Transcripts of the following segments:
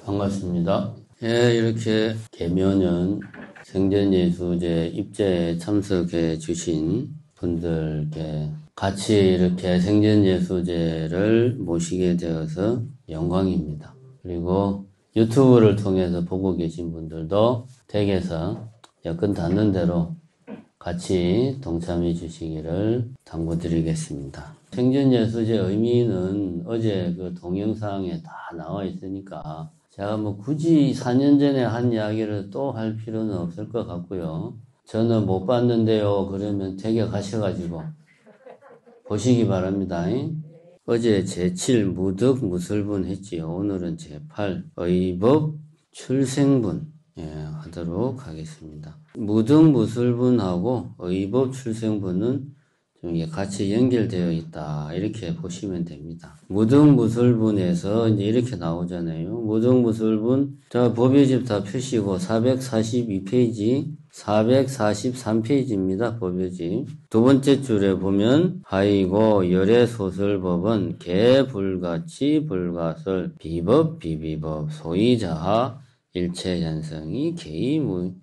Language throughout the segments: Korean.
반갑습니다. 예, 이렇게 계면은 생전예수제 입제에 참석해 주신 분들께 같이 이렇게 생전예수제를 모시게 되어서 영광입니다. 그리고 유튜브를 통해서 보고 계신 분들도 댁에서 여건 닿는 대로 같이 동참해 주시기를 당부드리겠습니다. 생전예수제 의미는 어제 그 동영상에 다 나와 있으니까 제가 뭐 굳이 4년 전에 한 이야기를 또 할 필요는 없을 것 같고요. 저는 못 봤는데요. 그러면 댁에 가셔가지고 보시기 바랍니다. 어제 제7 무덕 무술분 했지요. 오늘은 제8 의법 출생분 하도록 하겠습니다. 무덕 무술분하고 의법 출생분은 좀 같이 연결되어 있다 이렇게 보시면 됩니다. 무덕 무술분에서 이제 이렇게 나오잖아요. 무덕 무술분 자 법요집 다 펴시고 442페이지 443페이지입니다. 법요집 두 번째 줄에 보면 하이고 열애소설법은 개불가치 불가설 비법 비비법 소이자하 일체현성이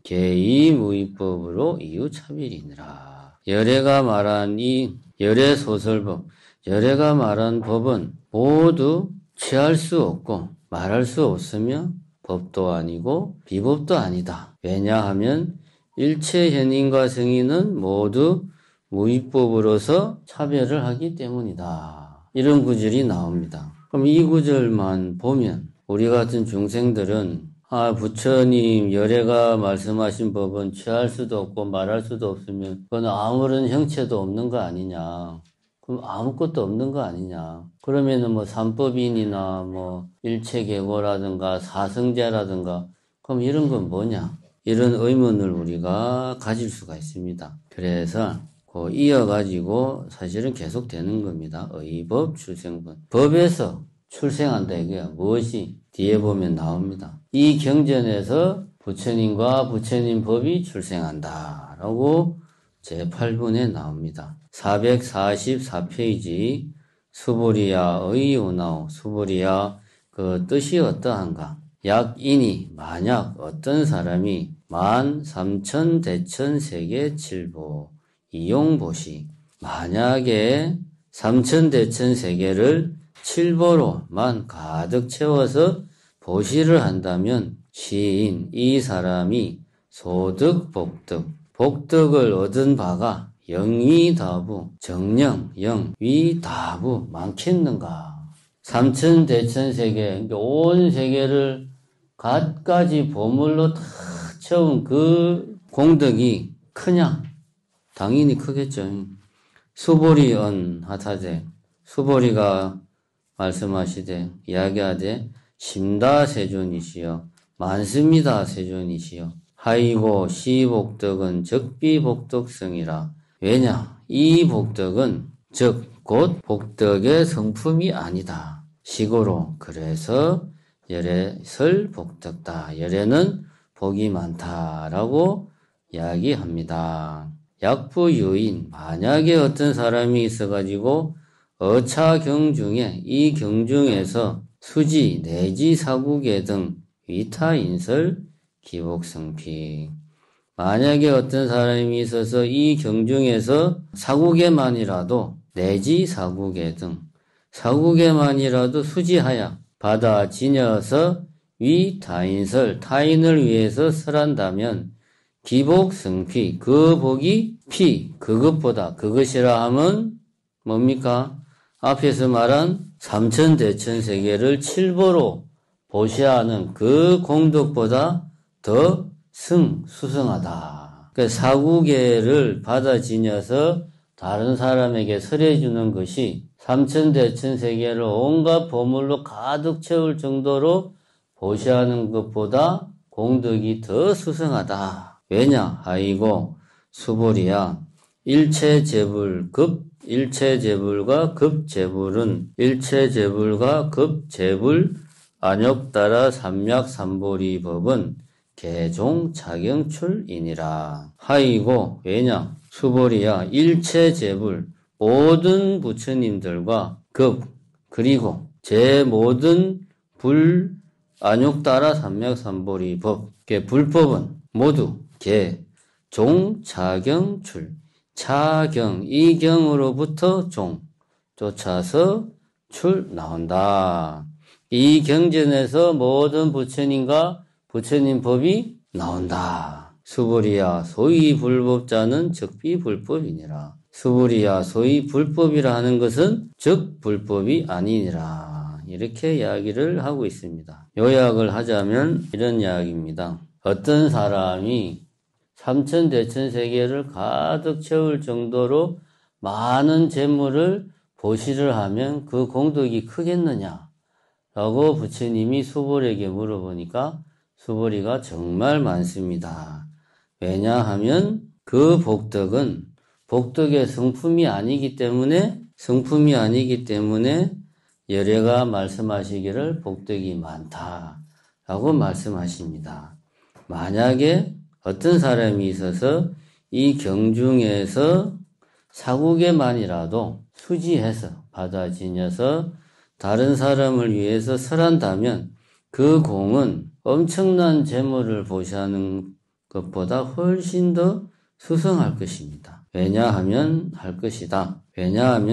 개의무의법으로 이유차별이니라. 열애가 말한 이 열애소설법, 열애가 말한 법은 모두 취할 수 없고 말할 수 없으며 법도 아니고 비법도 아니다. 왜냐하면 일체 현인과 성인은 모두 무의법으로서 차별을 하기 때문이다. 이런 구절이 나옵니다. 그럼 이 구절만 보면 우리 같은 중생들은 부처님 열애가 말씀하신 법은 취할 수도 없고 말할 수도 없으면 그건 아무런 형체도 없는 거 아니냐. 그럼 아무것도 없는 거 아니냐. 그러면은 뭐 삼법인이나 뭐 일체계고라든가 사성제라든가 그럼 이런 건 뭐냐. 이런 의문을 우리가 가질 수가 있습니다. 그래서 이어가지고 사실은 계속 되는 겁니다. 의법 출생분. 법에서 출생한다 이거야. 무엇이? 뒤에 보면 나옵니다. 이 경전에서 부처님과 부처님 법이 출생한다 라고 제8분에 나옵니다. 444페이지 수보리야 의우나오 수보리야 그 뜻이 어떠한가? 약인이 만약 어떤 사람이 13,000대천 세계 7보 이용보시 만약에 3,000대천 세계를 7보로만 가득 채워서 보시를 한다면 시인 이 사람이 소득 복덕을 얻은 바가 영위다부 정령 영위다부 많겠는가. 3,000대천세계 그러니까 온 세계를 갖가지 보물로 다 채운 그 공덕이 크냐? 당연히 크겠죠. 수보리언 하타제 수보리가 말씀하시되 이야기하되 심다 세존이시여 많습니다 세존이시여 하이고 시복덕은 적비복덕성이라. 왜냐 이 복덕은 즉 곧 복덕의 성품이 아니다. 시고로 그래서 열애설 복덕다. 열애는 복이 많다라고 이야기합니다. 약부유인 만약에 어떤 사람이 있어가지고 어차경중에 이 경중에서 수지 내지 사국에 등 위타인설 기복성피 만약에 어떤 사람이 있어서 이 경중에서 사국에만이라도 내지 사국에 등 사국에만이라도 수지하여 받아 지녀서 위타인설 타인을 위해서 설한다면 기복성피 그 복이 피 그것보다 그것이라 하면 뭡니까? 앞에서 말한 3,000대천세계를 7보로 보시하는 그 공덕보다 더 수승하다. 그러니까 사구계를 받아 지녀서 다른 사람에게 설해주는 것이 3,000대천세계를 온갖 보물로 가득 채울 정도로 보시하는 것보다 공덕이 더 수승하다. 왜냐? 하이고 수보리야 일체재불과 급재불은 일체재불과 급재불 안욕따라 삼약삼보리 법은 개종차경출이니라. 하이고 왜냐 수보리야 일체재불 모든 부처님들과 급 그리고 제 모든 불 안욕 따라 삼맥삼보리 법. 불법은 모두 계, 종, 차경, 출. 차경, 이 경으로부터 종, 쫓아서 출 나온다. 이 경전에서 모든 부처님과 부처님 법이 나온다. 수불이야 소위 불법자는 즉비 불법이니라. 수불이야 소위 불법이라 하는 것은 즉 불법이 아니니라. 이렇게 이야기를 하고 있습니다. 요약을 하자면 이런 이야기입니다. 어떤 사람이 삼천대천세계를 가득 채울 정도로 많은 재물을 보시를 하면 그 공덕이 크겠느냐? 라고 부처님이 수보리에게 물어보니까 수보리가 정말 많습니다. 왜냐하면 그 복덕은 복덕의 성품이 아니기 때문에 열애가 말씀하시기를 복덕이 많다라고 말씀하십니다. 만약에 어떤 사람이 있어서 이 경중에서 사국에만이라도 수지해서 받아지녀서 다른 사람을 위해서 설한다면 그 공은 엄청난 재물을 보시하는 것보다 훨씬 더 수성할 것입니다. 왜냐하면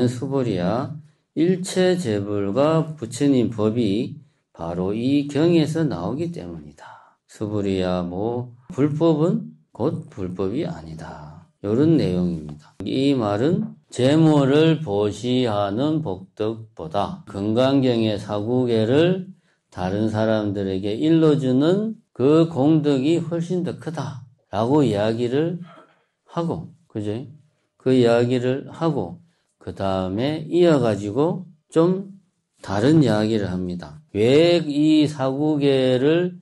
수보리야 일체 재불과 부처님 법이 바로 이 경에서 나오기 때문이다. 수보리야 불법은 곧 불법이 아니다. 이런 내용입니다. 이 말은 재물을 보시하는 복덕보다 건강경의 사구계를 다른 사람들에게 일러주는 그 공덕이 훨씬 더 크다라고 이야기를 하고, 그죠? 그 이야기를 하고, 그 다음에 이어가지고 좀 다른 이야기를 합니다. 왜 이 사구계를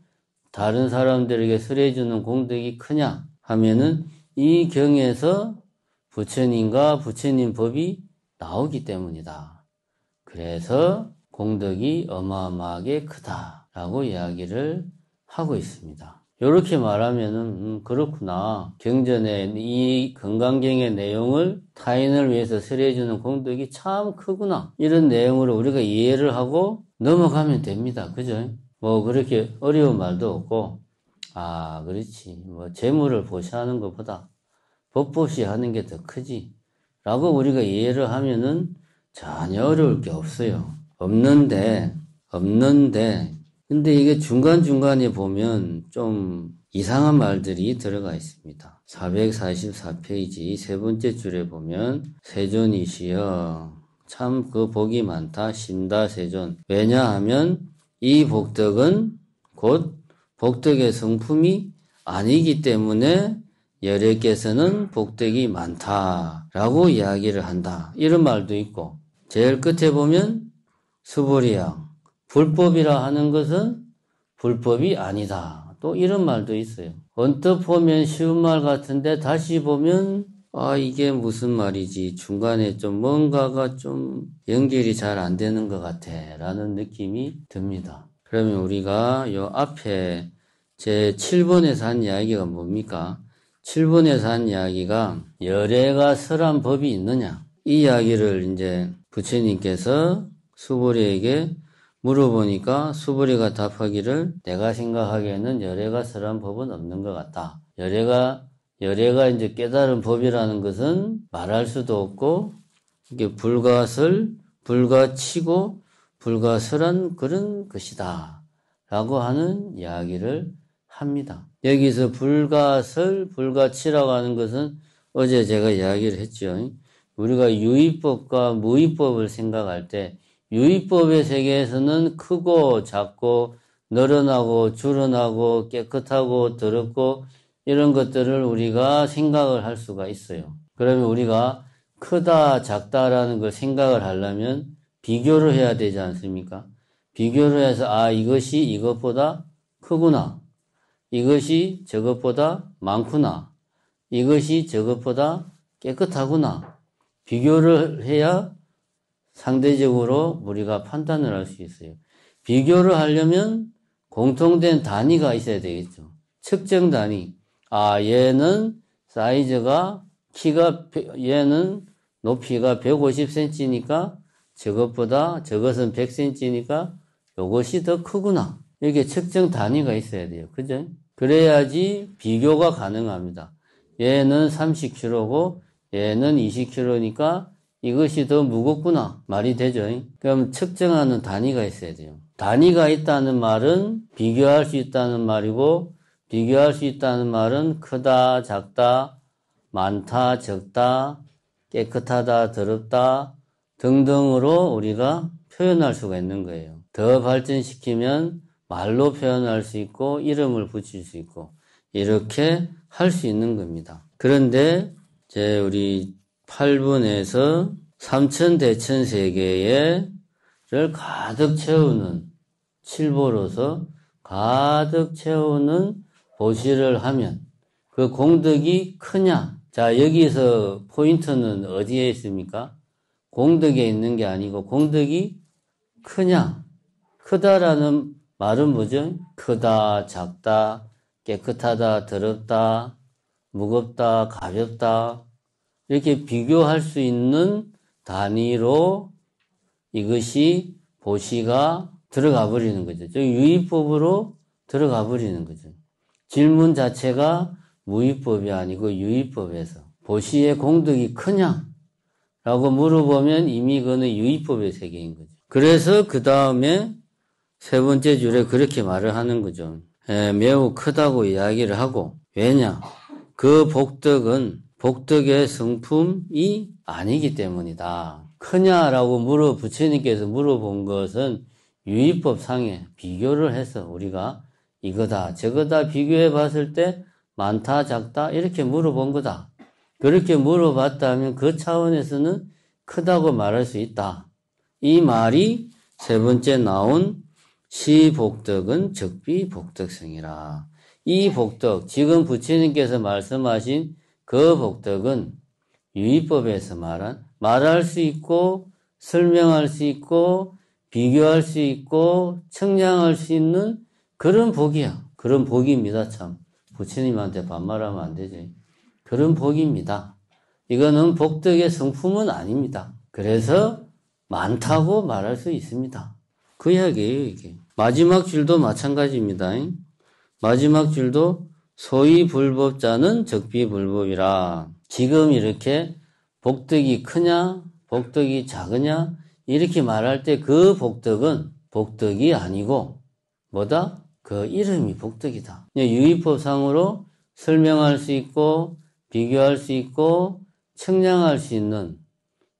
다른 사람들에게 설해주는 공덕이 크냐 하면은 이 경에서 부처님과 부처님 법이 나오기 때문이다. 그래서 공덕이 어마어마하게 크다라고 이야기를 하고 있습니다. 이렇게 말하면은 그렇구나. 경전의 이 건강경의 내용을 타인을 위해서 설해주는 공덕이 참 크구나. 이런 내용으로 우리가 이해를 하고 넘어가면 됩니다. 그죠? 그렇게 어려운 말도 없고, 그렇지. 재물을 보시하는 것보다 법보시 하는 게 더 크지. 라고 우리가 이해를 하면은 전혀 어려울 게 없어요. 없는데, 근데 이게 중간중간에 보면 좀 이상한 말들이 들어가 있습니다. 444페이지 세 번째 줄에 보면, 세존이시여, 참 그 복이 많다, 신다 세존. 왜냐하면 이 복덕은 곧 복덕의 성품이 아니기 때문에 열애께서는 복덕이 많다라고 이야기를 한다. 이런 말도 있고, 제일 끝에 보면 수보리야 불법이라 하는 것은 불법이 아니다. 또 이런 말도 있어요. 언뜻 보면 쉬운 말 같은데 다시 보면 이게 무슨 말이지, 중간에 좀 뭔가가 좀 연결이 잘 안 되는 것 같아 라는 느낌이 듭니다. 그러면 우리가 요 앞에 제 7번에서 한 이야기가 뭡니까? 7번에서 한 이야기가 열애가 설한 법이 있느냐? 이 이야기를 이제 부처님께서 수보리에게 물어보니까 수보리가 답하기를 내가 생각하기에는 열애가 설한 법은 없는 것 같다. 열애가 이제 깨달은 법이라는 것은 말할 수도 없고 이게 불가설, 불가치고 불가설한 그런 것이다 라고 하는 이야기를 합니다. 여기서 불가설, 불가치라고 하는 것은 어제 제가 이야기를 했죠. 우리가 유의법과 무의법을 생각할 때 유의법의 세계에서는 크고 작고 늘어나고 줄어나고 깨끗하고 더럽고 이런 것들을 우리가 생각을 할 수가 있어요. 그러면 우리가 크다 작다라는 걸 생각을 하려면 비교를 해야 되지 않습니까? 비교를 해서 이것이 이것보다 크구나, 이것이 저것보다 많구나, 이것이 저것보다 깨끗하구나, 비교를 해야 상대적으로 우리가 판단을 할 수 있어요. 비교를 하려면 공통된 단위가 있어야 되겠죠. 측정 단위. 얘는 사이즈가 얘는 높이가 150cm니까 저것은 100cm니까 요것이 더 크구나. 이렇게 측정 단위가 있어야 돼요. 그죠? 그래야지 비교가 가능합니다. 얘는 30kg고 얘는 20kg니까 이것이 더 무겁구나 말이 되죠. 그럼 측정하는 단위가 있어야 돼요. 단위가 있다는 말은 비교할 수 있다는 말이고, 비교할 수 있다는 말은 크다, 작다, 많다, 적다, 깨끗하다, 더럽다 등등으로 우리가 표현할 수가 있는 거예요. 더 발전시키면 말로 표현할 수 있고 이름을 붙일 수 있고 이렇게 할 수 있는 겁니다. 그런데 이제 우리 8분에서 삼천대천세계를 가득 채우는 칠보로서 가득 채우는 보시를 하면 그 공덕이 크냐? 자, 여기서 포인트는 어디에 있습니까? 공덕에 있는 게 아니고 공덕이 크냐? 크다라는 말은 뭐죠? 크다, 작다, 깨끗하다, 더럽다, 무겁다, 가볍다 이렇게 비교할 수 있는 단위로 이것이 보시가 들어가 버리는 거죠. 즉 유의법으로 들어가 버리는 거죠. 질문 자체가 무의법이 아니고 유의법에서 보시의 공덕이 크냐? 라고 물어보면 이미 그는 유의법의 세계인 거죠. 그래서 그 다음에 세 번째 줄에 그렇게 말을 하는 거죠. 매우 크다고 이야기를 하고 왜냐? 그 복덕은 복덕의 성품이 아니기 때문이다. 크냐라고 부처님께서 물어본 것은 유의법상에 비교를 해서 우리가 이거다 저거다 비교해 봤을 때 많다 작다 이렇게 물어본 거다. 그렇게 물어봤다면 그 차원에서는 크다고 말할 수 있다. 이 말이 세 번째 나온 시복덕은 적비복덕성이라. 이 복덕, 지금 부처님께서 말씀하신 그 복덕은 유의법에서 말할 수 있고 설명할 수 있고 비교할 수 있고 청량할 수 있는 그런 복이야. 그런 복입니다. 참 부처님한테 반말하면 안 되지. 그런 복입니다. 이거는 복덕의 성품은 아닙니다. 그래서 많다고 말할 수 있습니다. 그 이야기예요. 이게 마지막 줄도 마찬가지입니다. 마지막 줄도 소위 불법자는 적비불법이라. 지금 이렇게 복덕이 크냐 복덕이 작으냐 이렇게 말할 때 그 복덕은 복덕이 아니고 뭐다? 그 이름이 복덕이다. 유의법상으로 설명할 수 있고 비교할 수 있고 청량할 수 있는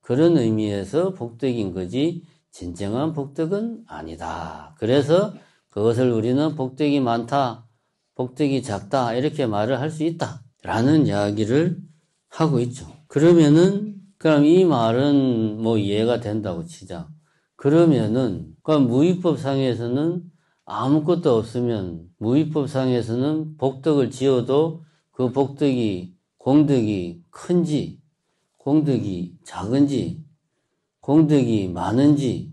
그런 의미에서 복덕인 거지 진정한 복덕은 아니다. 그래서 그것을 우리는 복덕이 많다, 복덕이 작다 이렇게 말을 할 수 있다 라는 이야기를 하고 있죠. 그러면은 그럼 이 말은 뭐 이해가 된다고 치자. 그러면은 그럼 무위법상에서는 아무것도 없으면 무위법상에서는 복덕을 지어도 그 복덕이 공덕이 큰지 공덕이 작은지 공덕이 많은지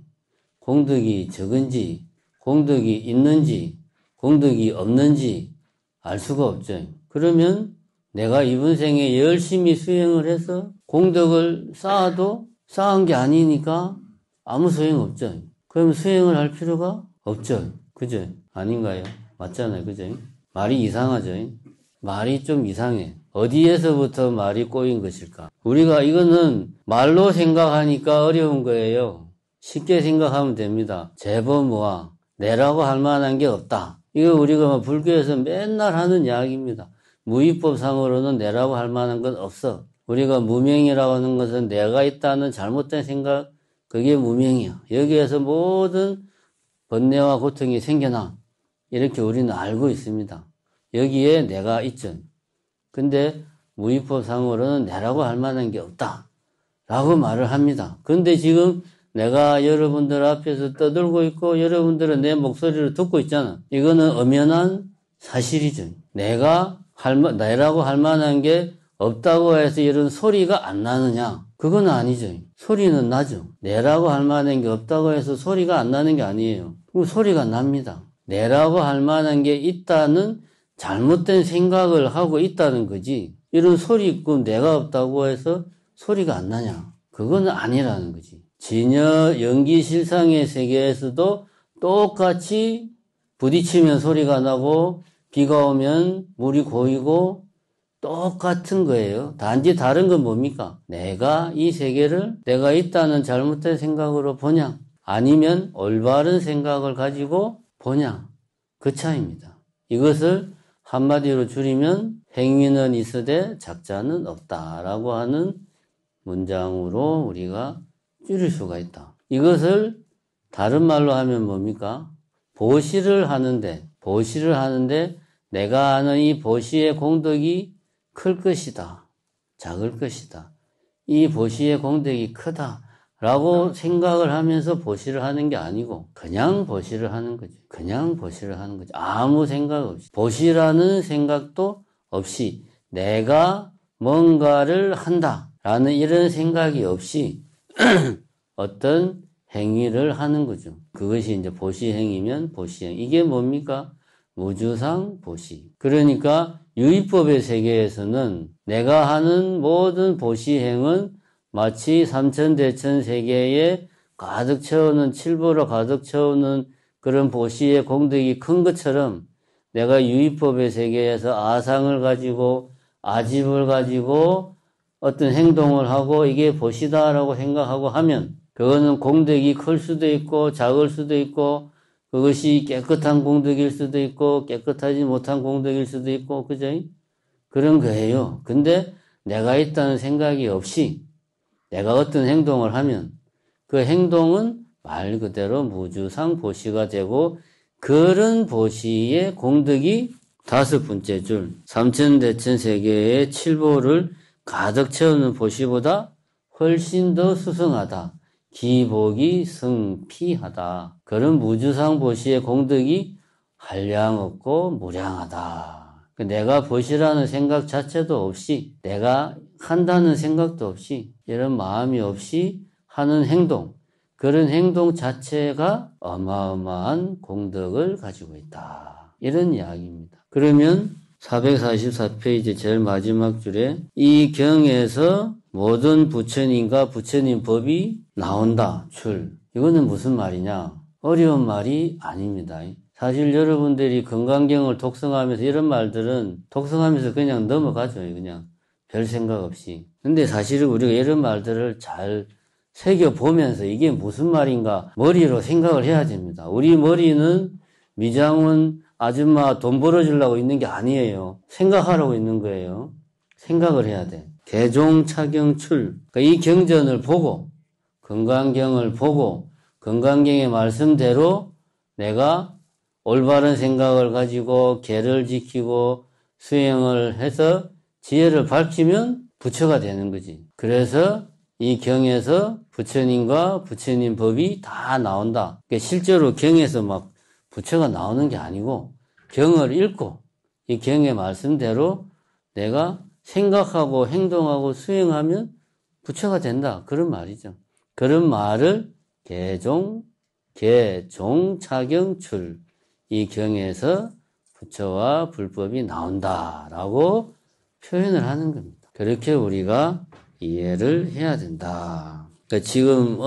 공덕이 적은지 공덕이 있는지 공덕이 없는지 알 수가 없죠. 그러면 내가 이번 생에 열심히 수행을 해서 공덕을 쌓아도 쌓은 게 아니니까 아무 소용없죠. 그럼 수행을 할 필요가 없죠. 그죠? 아닌가요? 맞잖아요. 그죠? 말이 이상하죠. 말이 좀 이상해. 어디에서부터 말이 꼬인 것일까? 우리가 이거는 말로 생각하니까 어려운 거예요. 쉽게 생각하면 됩니다. 재범무아 내라고 할 만한 게 없다. 이거 우리가 불교에서 맨날 하는 이야기입니다. 무위법상으로는 내라고 할 만한 건 없어. 우리가 무명이라고 하는 것은 내가 있다는 잘못된 생각, 그게 무명이야. 여기에서 모든 번뇌와 고통이 생겨나. 이렇게 우리는 알고 있습니다. 여기에 내가 있죠. 근데 무위법상으로는 내라고 할 만한 게 없다. 라고 말을 합니다. 근데 지금 내가 여러분들 앞에서 떠들고 있고 여러분들은 내 목소리를 듣고 있잖아. 이거는 엄연한 사실이죠. 내라고 할 만한 게 없다고 해서 이런 소리가 안 나느냐? 그건 아니죠. 소리는 나죠. 내라고 할 만한 게 없다고 해서 소리가 안 나는 게 아니에요. 그럼 소리가 납니다. 내라고 할 만한 게 있다는 잘못된 생각을 하고 있다는 거지. 이런 소리 있고 내가 없다고 해서 소리가 안 나냐? 그건 아니라는 거지. 진여 연기실상의 세계에서도 똑같이 부딪히면 소리가 나고 비가 오면 물이 고이고 똑같은 거예요. 단지 다른 건 뭡니까? 내가 이 세계를 내가 있다는 잘못된 생각으로 보냐 아니면 올바른 생각을 가지고 보냐 그 차이입니다. 이것을 한마디로 줄이면 행위는 있으되 작자는 없다라고 하는 문장으로 우리가 줄일 수가 있다. 이것을 다른 말로 하면 뭡니까? 보시를 하는데 내가 하는 이 보시의 공덕이 클 것이다. 작을 것이다. 이 보시의 공덕이 크다라고 생각을 하면서 보시를 하는 게 아니고 그냥 보시를 하는 거지. 그냥 보시를 하는 거지. 아무 생각 없이. 보시라는 생각도 없이 내가 뭔가를 한다라는 이런 생각이 없이 어떤 행위를 하는 거죠. 그것이 이제 보시행위면 보시행. 이게 뭡니까? 무주상 보시. 그러니까 유의법의 세계에서는 내가 하는 모든 보시행은 마치 삼천대천 세계에 가득 채우는 칠보로 가득 채우는 그런 보시의 공덕이 큰 것처럼 내가 유의법의 세계에서 아상을 가지고 아집을 가지고 어떤 행동을 하고 이게 보시다라고 생각하고 하면 그거는 공덕이 클 수도 있고 작을 수도 있고 그것이 깨끗한 공덕일 수도 있고 깨끗하지 못한 공덕일 수도 있고 그죠? 그런 거예요. 근데 내가 있다는 생각이 없이 내가 어떤 행동을 하면 그 행동은 말 그대로 무주상 보시가 되고 그런 보시의 공덕이 다섯 번째 줄 삼천대천 세계의 칠보를 가득 채우는 보시보다 훨씬 더 수승하다. 기복이 승피하다. 그런 무주상 보시의 공덕이 한량없고 무량하다. 내가 보시라는 생각 자체도 없이 내가 한다는 생각도 없이 이런 마음이 없이 하는 행동 그런 행동 자체가 어마어마한 공덕을 가지고 있다. 이런 이야기입니다. 그러면 444페이지 제일 마지막 줄에 이 경에서 모든 부처님과 부처님 법이 나온다. 줄. 이거는 무슨 말이냐? 어려운 말이 아닙니다. 사실 여러분들이 건강경을 독성하면서 이런 말들은 독성하면서 그냥 넘어가죠. 그냥 별 생각 없이. 근데 사실은 우리가 이런 말들을 잘 새겨보면서 이게 무슨 말인가 머리로 생각을 해야 됩니다. 우리 머리는 미장원 아줌마 돈 벌어주려고 있는 게 아니에요. 생각하라고 있는 거예요. 생각을 해야 돼. 개종차경출. 그러니까 이 경전을 보고 건강경을 보고 건강경의 말씀대로 내가 올바른 생각을 가지고 계를 지키고 수행을 해서 지혜를 밝히면 부처가 되는 거지. 그래서 이 경에서 부처님과 부처님 법이 다 나온다. 그러니까 실제로 경에서 막 부처가 나오는 게 아니고 경을 읽고 이 경의 말씀대로 내가 생각하고 행동하고 수행하면 부처가 된다. 그런 말이죠. 그런 말을 개종차경출 이 경에서 부처와 불법이 나온다라고 표현을 하는 겁니다. 그렇게 우리가 이해를 해야 된다. 그러니까 지금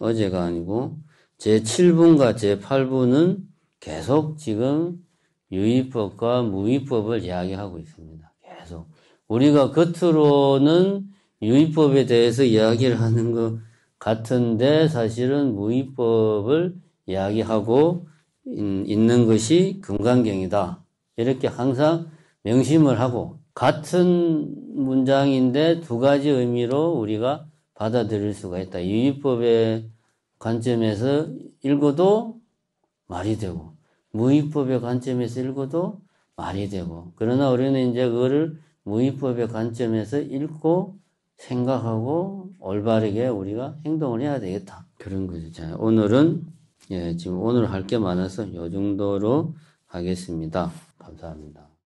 어제가 아니고 제7부과 제8부는 계속 지금 유의법과 무의법을 이야기하고 있습니다. 계속. 우리가 겉으로는 유의법에 대해서 이야기를 하는 것 같은데 사실은 무의법을 이야기하고 있는 것이 금강경이다. 이렇게 항상 명심을 하고 같은 문장인데 두 가지 의미로 우리가 받아들일 수가 있다. 유의법의 관점에서 읽어도 말이 되고 무의법의 관점에서 읽어도 말이 되고 그러나 우리는 이제 그거를 무의법의 관점에서 읽고 생각하고 올바르게 우리가 행동을 해야 되겠다. 그런 거죠. 자, 오늘은 지금 오늘 할 게 많아서 이 정도로 하겠습니다. 감사합니다.